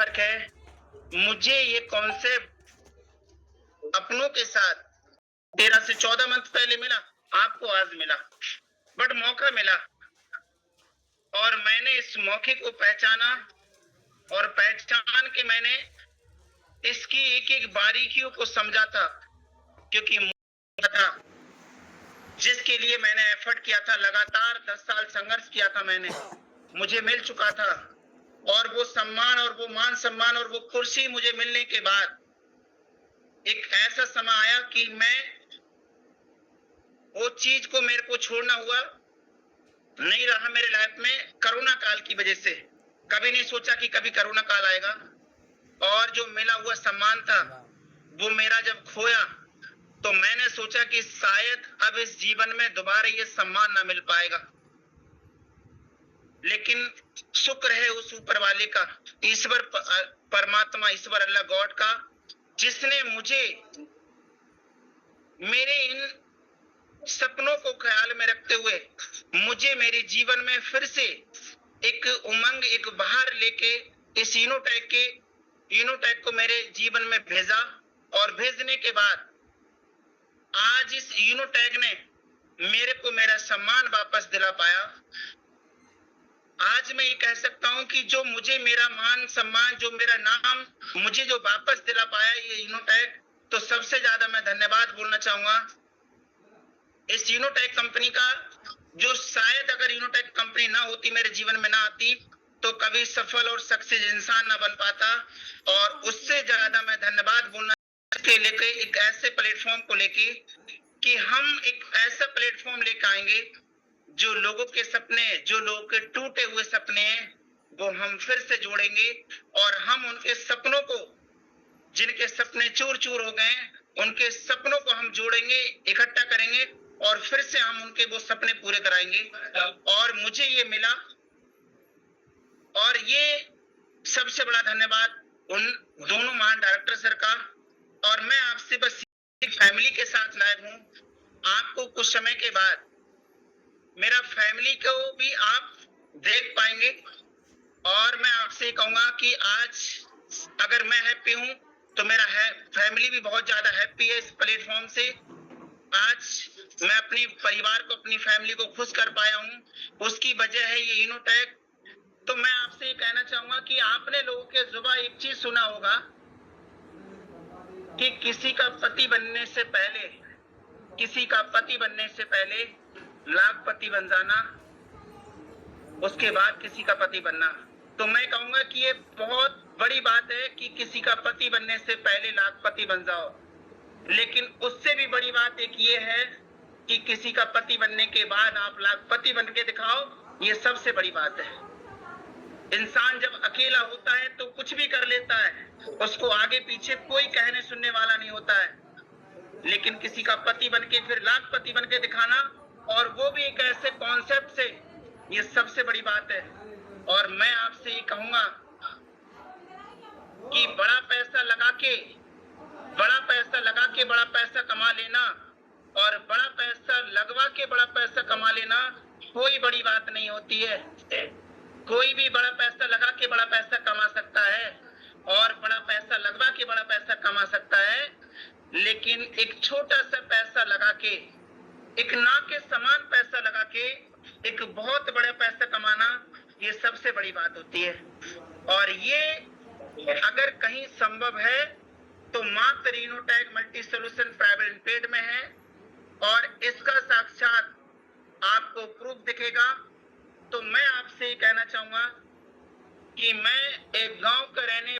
फर्क है। मुझे ये कॉन्सेप्ट अपनों के साथ 13 से 14 मंथ पहले मिला, आपको आज मिला, बट मौका मिला और मैंने इस मौके को पहचाना और पहचान के मैंने इसकी एक एक बारीकियों को समझा था, क्योंकि था जिसके लिए मैंने एफर्ट किया था, लगातार 10 साल संघर्ष किया था मैंने, मुझे मिल चुका था। और वो सम्मान और वो मान सम्मान और वो कुर्सी मुझे मिलने के बाद एक ऐसा समय आया कि मैं वो चीज को मेरे को छोड़ना हुआ, नहीं रहा मेरे लाइफ में कोरोना काल की वजह से। कभी नहीं सोचा कि कभी कोरोना काल आएगा। और जो मिला हुआ सम्मान था वो मेरा जब खोया तो मैंने सोचा कि शायद अब इस जीवन में दोबारा ये सम्मान ना मिल पाएगा। लेकिन शुक्र है उस ऊपर वाले का, ईश्वर परमात्मा, ईश्वर अल्लाह गॉड का, जिसने मुझे मेरे इन सपनों को ख्याल में रखते हुए मुझे मेरे जीवन में फिर से एक उमंग, एक बहार लेके इस यूनोटेक को मेरे जीवन में भेजा। और भेजने के बाद आज इस यूनोटेक ने मेरे को मेरा सम्मान वापस दिला पाया। आज मैं ये कह सकता हूं कि जो मुझे मेरा मान सम्मान, जो मेरा नाम मुझे जो वापस दिला पाया ये यूनोटेक, तो सबसे ज्यादा मैं धन्यवाद बोलना चाहूंगा इस यूनोटेक कंपनी का, जो शायद अगर यूनोटेक कंपनी ना होती, मेरे जीवन में ना आती, तो कभी सफल और सक्सेस इंसान ना बन पाता। और उससे ज्यादा मैं धन्यवाद बोलना के लेके एक ऐसे प्लेटफॉर्म को लेके कि हम एक ऐसा प्लेटफॉर्म लेकर आएंगे जो लोगों के सपने, जो लोगों के टूटे हुए सपने हैं, वो हम फिर से जोड़ेंगे और हम उनके सपनों को, जिनके सपने चूर चूर हो गए, उनके सपनों को हम जोड़ेंगे, इकट्ठा करेंगे और फिर से हम उनके वो सपने पूरे कराएंगे। और मुझे ये मिला, और ये सबसे बड़ा धन्यवाद उन दोनों महान डायरेक्टर सर का। और मैं आपसे बस एक फैमिली के साथ लाइव हूं। आपको कुछ समय के बाद मेरा फैमिली को भी आप देख पाएंगे। और मैं आपसे कहूंगा कि आज अगर मैं हैप्पी हूं तो मेरा फैमिली भी बहुत ज्यादा हैप्पी है इस प्लेटफॉर्म से। आज मैं अपनी परिवार को, अपनी फैमिली को खुश कर पाया हूं, उसकी वजह है ये यूनोटेक। तो मैं आपसे ये कहना चाहूंगा कि आपने लोगों के जुबान एक चीज सुना होगा कि किसी का पति बनने से पहले, किसी का पति बनने से पहले लाखपति बन जाना, उसके बाद किसी का पति बनना। तो मैं कहूंगा कि ये बहुत बड़ी बात है कि किसी का पति बनने से पहले लाखपति बन जाओ। लेकिन उससे भी बड़ी बात एक ये है कि किसी का पति बनने के बाद आप लाखपति बन के दिखाओ। ये सबसे बड़ी बात है। इंसान जब अकेला होता है तो कुछ भी कर लेता है, उसको आगे पीछे कोई कहने सुनने वाला नहीं होता है। लेकिन किसी का पति बनके फिर लाखपति बनके दिखाना, और वो भी एक ऐसे कॉन्सेप्ट से, ये सबसे बड़ी बात है। और मैं आपसे ये कहूंगा कि बड़ा पैसा लगा के बड़ा पैसा कमा लेना और बड़ा पैसा लगवा के बड़ा पैसा कमा लेना कोई बड़ी बात नहीं होती है। कोई भी बड़ा पैसा लगा के बड़ा पैसा कमा सकता है और बड़ा पैसा लगवा के बड़ा पैसा कमा सकता है। लेकिन एक छोटा सा पैसा लगा के, एक ना के समान पैसा लगा के एक बहुत बड़ा पैसा कमाना, ये सबसे बड़ी बात होती है। और ये अगर कहीं संभव है तो मात्र यूनोटेक मल्टी सोल्यूशन प्राइवेट लिमिटेड में है। और इसका साक्षात आपको प्रूफ दिखेगा। तो मैं आपसे कहना चाहूंगा कि मैं एक गांव का रहने